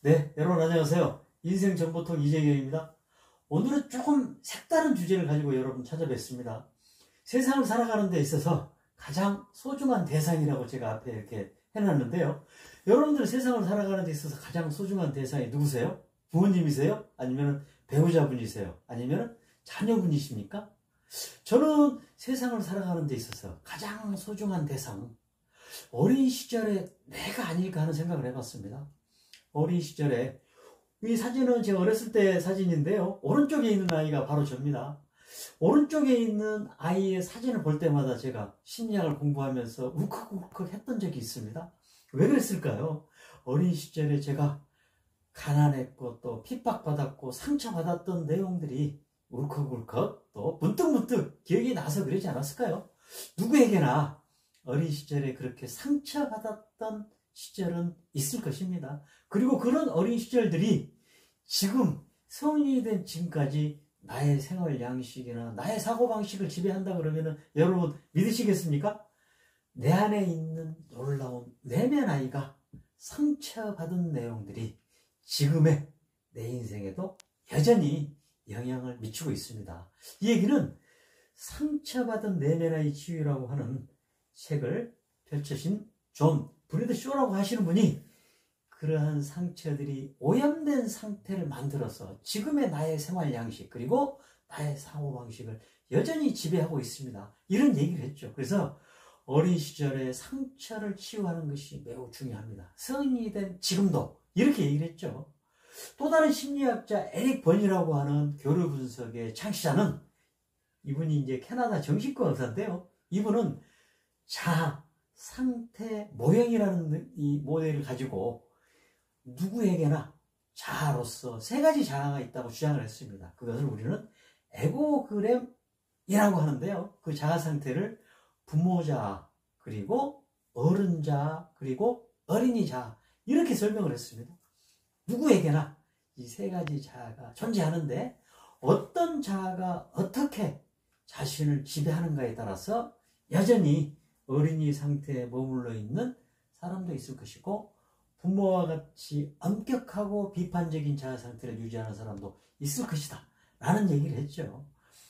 네, 여러분 안녕하세요. 인생 정보통 이재경입니다. 오늘은 조금 색다른 주제를 가지고 여러분 찾아뵙습니다. 세상을 살아가는 데 있어서 가장 소중한 대상이라고 제가 앞에 이렇게 해놨는데요. 여러분들 세상을 살아가는 데 있어서 가장 소중한 대상이 누구세요? 부모님이세요? 아니면 배우자분이세요? 아니면 자녀분이십니까? 저는 세상을 살아가는 데 있어서 가장 소중한 대상, 어린 시절에 내가 아닐까 하는 생각을 해봤습니다. 어린 시절에, 이 사진은 제가 어렸을 때 사진인데요. 오른쪽에 있는 아이가 바로 접니다. 오른쪽에 있는 아이의 사진을 볼 때마다 제가 심리학을 공부하면서 울컥울컥 했던 적이 있습니다. 왜 그랬을까요? 어린 시절에 제가 가난했고 또 핍박받았고 상처받았던 내용들이 울컥울컥 또 문득문득 기억이 나서 그러지 않았을까요? 누구에게나 어린 시절에 그렇게 상처받았던 시절은 있을 것입니다. 그리고 그런 어린 시절들이 지금 성인이 된 지금까지 나의 생활 양식이나 나의 사고방식을 지배한다 그러면 여러분 믿으시겠습니까? 내 안에 있는 놀라운 내면 아이가 상처받은 내용들이 지금의 내 인생에도 여전히 영향을 미치고 있습니다. 이 얘기는 상처받은 내면 아이 치유라고 하는 책을 펼쳐신 존 브래드쇼라고 하시는 분이 그러한 상처들이 오염된 상태를 만들어서 지금의 나의 생활 양식 그리고 나의 사고방식을 여전히 지배하고 있습니다. 이런 얘기를 했죠. 그래서 어린 시절에 상처를 치유하는 것이 매우 중요합니다. 성인이 된 지금도 이렇게 얘기를 했죠. 또 다른 심리학자 에릭 번이라고 하는 교류 분석의 창시자는, 이분이 이제 캐나다 정신과 의사인데요. 이분은 자아, 상태, 모형이라는 이 모델을 가지고 누구에게나 자아로서 세 가지 자아가 있다고 주장을 했습니다. 그것을 우리는 에고그램이라고 하는데요. 그 자아 상태를 부모 자아, 그리고 어른 자아, 그리고 어린이 자아, 이렇게 설명을 했습니다. 누구에게나 이 세 가지 자아가 존재하는데 어떤 자아가 어떻게 자신을 지배하는가에 따라서 여전히 어린이 상태에 머물러 있는 사람도 있을 것이고 부모와 같이 엄격하고 비판적인 자아 상태를 유지하는 사람도 있을 것이다 라는 얘기를 했죠.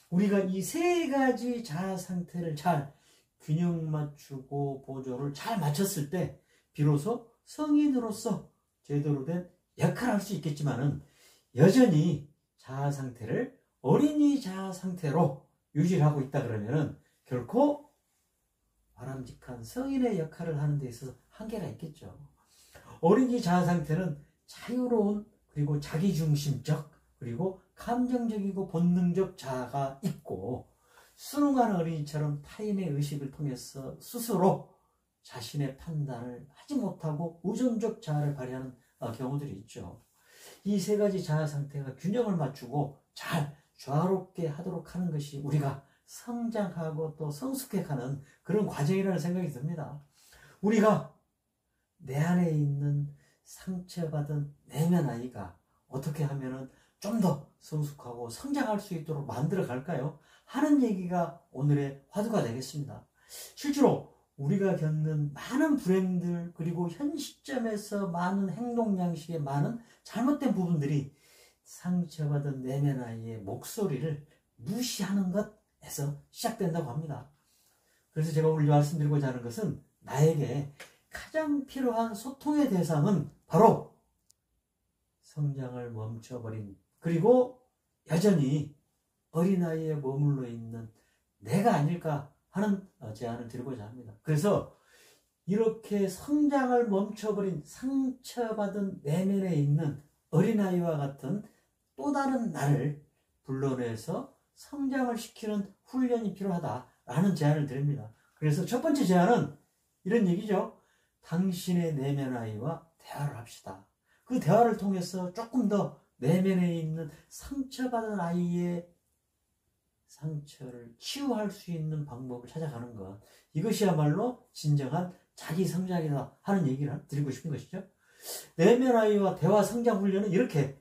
우리가 이 세 가지 자아 상태를 잘 균형 맞추고 보조를 잘 맞췄을 때 비로소 성인으로서 제대로 된 역할을 할 수 있겠지만은 여전히 자아 상태를 어린이 자아 상태로 유지를 하고 있다 그러면은 결코 바람직한 성인의 역할을 하는 데 있어서 한계가 있겠죠. 어린이 자아 상태는 자유로운 그리고 자기중심적 그리고 감정적이고 본능적 자아가 있고 순응한 어린이처럼 타인의 의식을 통해서 스스로 자신의 판단을 하지 못하고 의존적 자아를 발휘하는 경우들이 있죠. 이 세 가지 자아 상태가 균형을 맞추고 잘 조화롭게 하도록 하는 것이 우리가 성장하고 또 성숙해가는 그런 과정이라는 생각이 듭니다. 우리가 내 안에 있는 상처받은 내면 아이가 어떻게 하면은 좀 더 성숙하고 성장할 수 있도록 만들어 갈까요? 하는 얘기가 오늘의 화두가 되겠습니다. 실제로 우리가 겪는 많은 불행들 그리고 현 시점에서 많은 행동 양식의 많은 잘못된 부분들이 상처받은 내면 아이의 목소리를 무시하는 것에서 시작된다고 합니다. 그래서 제가 오늘 말씀드리고자 하는 것은 나에게 가장 필요한 소통의 대상은 바로 성장을 멈춰버린 그리고 여전히 어린아이에 머물러 있는 내가 아닐까 하는 제안을 드리고자 합니다. 그래서 이렇게 성장을 멈춰버린 상처받은 내면에 있는 어린아이와 같은 또 다른 나를 불러내서 성장을 시키는 훈련이 필요하다라는 제안을 드립니다. 그래서 첫 번째 제안은 이런 얘기죠. 당신의 내면 아이와 대화를 합시다. 그 대화를 통해서 조금 더 내면에 있는 상처받은 아이의 상처를 치유할 수 있는 방법을 찾아가는 것, 이것이야말로 진정한 자기 성장이다 하는 얘기를 드리고 싶은 것이죠. 내면 아이와 대화 성장 훈련은 이렇게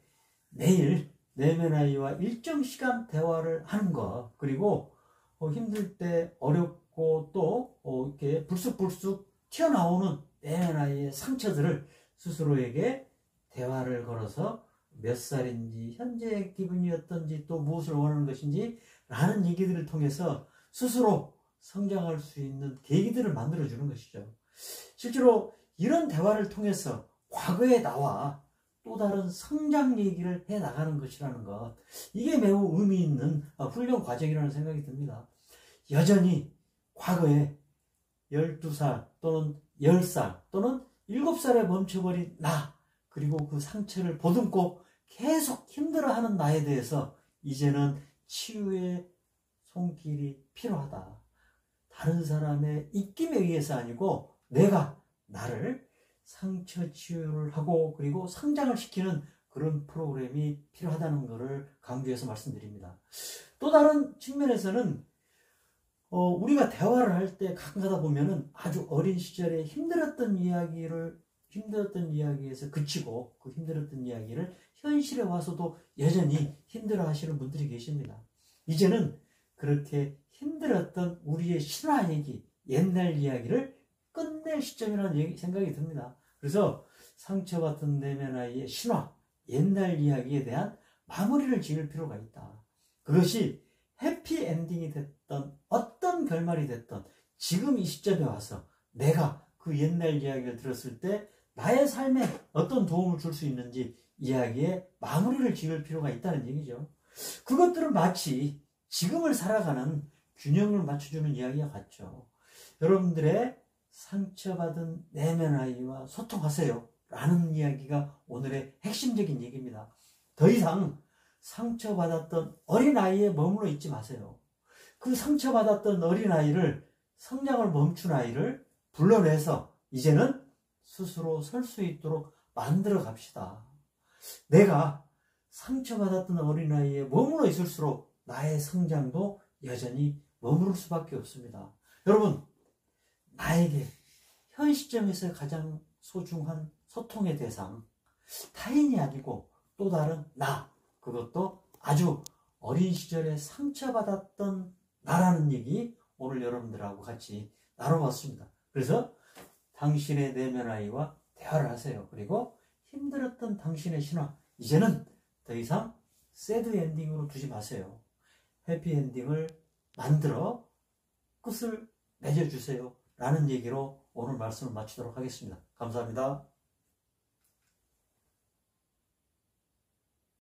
매일 내면 아이와 일정 시간 대화를 하는 것, 그리고 힘들 때 어렵고 또 이렇게 불쑥불쑥 튀어나오는 내면 아이의 상처들을 스스로에게 대화를 걸어서 몇 살인지, 현재 기분이 어떤지, 또 무엇을 원하는 것인지 라는 얘기들을 통해서 스스로 성장할 수 있는 계기들을 만들어주는 것이죠. 실제로 이런 대화를 통해서 과거의 나와 또 다른 성장 얘기를 해나가는 것이라는 것, 이게 매우 의미 있는 훈련 과정이라는 생각이 듭니다. 여전히 과거에 12살 또는 10살 또는 7살에 멈춰버린 나, 그리고 그 상처를 보듬고 계속 힘들어하는 나에 대해서 이제는 치유의 손길이 필요하다. 다른 사람의 입김에 의해서 아니고 내가 나를 상처 치유를 하고 그리고 성장을 시키는 그런 프로그램이 필요하다는 것을 강조해서 말씀드립니다. 또 다른 측면에서는 우리가 대화를 할 때 가끔 가다 보면은 아주 어린 시절에 힘들었던 이야기에서 그치고 그 힘들었던 이야기를 현실에 와서도 여전히 힘들어 하시는 분들이 계십니다. 이제는 그렇게 힘들었던 우리의 신화 얘기, 옛날 이야기를 끝낼 시점이라는 생각이 듭니다. 그래서 상처받은 내면 아이의 신화, 옛날 이야기에 대한 마무리를 지을 필요가 있다. 그것이 해피엔딩이 됐던 어떤 결말이 됐던 지금 이 시점에 와서 내가 그 옛날 이야기를 들었을 때 나의 삶에 어떤 도움을 줄 수 있는지 이야기에 마무리를 지을 필요가 있다는 얘기죠. 그것들은 마치 지금을 살아가는 균형을 맞춰주는 이야기와 같죠. 여러분들의 상처받은 내면 아이와 소통하세요 라는 이야기가 오늘의 핵심적인 얘기입니다. 더 이상 상처받았던 어린아이에 머물러 있지 마세요. 그 상처받았던 어린아이를, 성장을 멈춘 아이를 불러내서 이제는 스스로 설 수 있도록 만들어 갑시다. 내가 상처받았던 어린아이에 머물러 있을수록 나의 성장도 여전히 머무를 수밖에 없습니다. 여러분, 나에게 현 시점에서 가장 소중한 소통의 대상, 타인이 아니고 또 다른 나, 그것도 아주 어린 시절에 상처받았던 나라는 얘기 오늘 여러분들하고 같이 나눠봤습니다. 그래서 당신의 내면 아이와 대화를 하세요. 그리고 힘들었던 당신의 신화, 이제는 더 이상 새드 엔딩으로 두지 마세요. 해피 엔딩을 만들어 끝을 맺어주세요 라는 얘기로 오늘 말씀을 마치도록 하겠습니다. 감사합니다.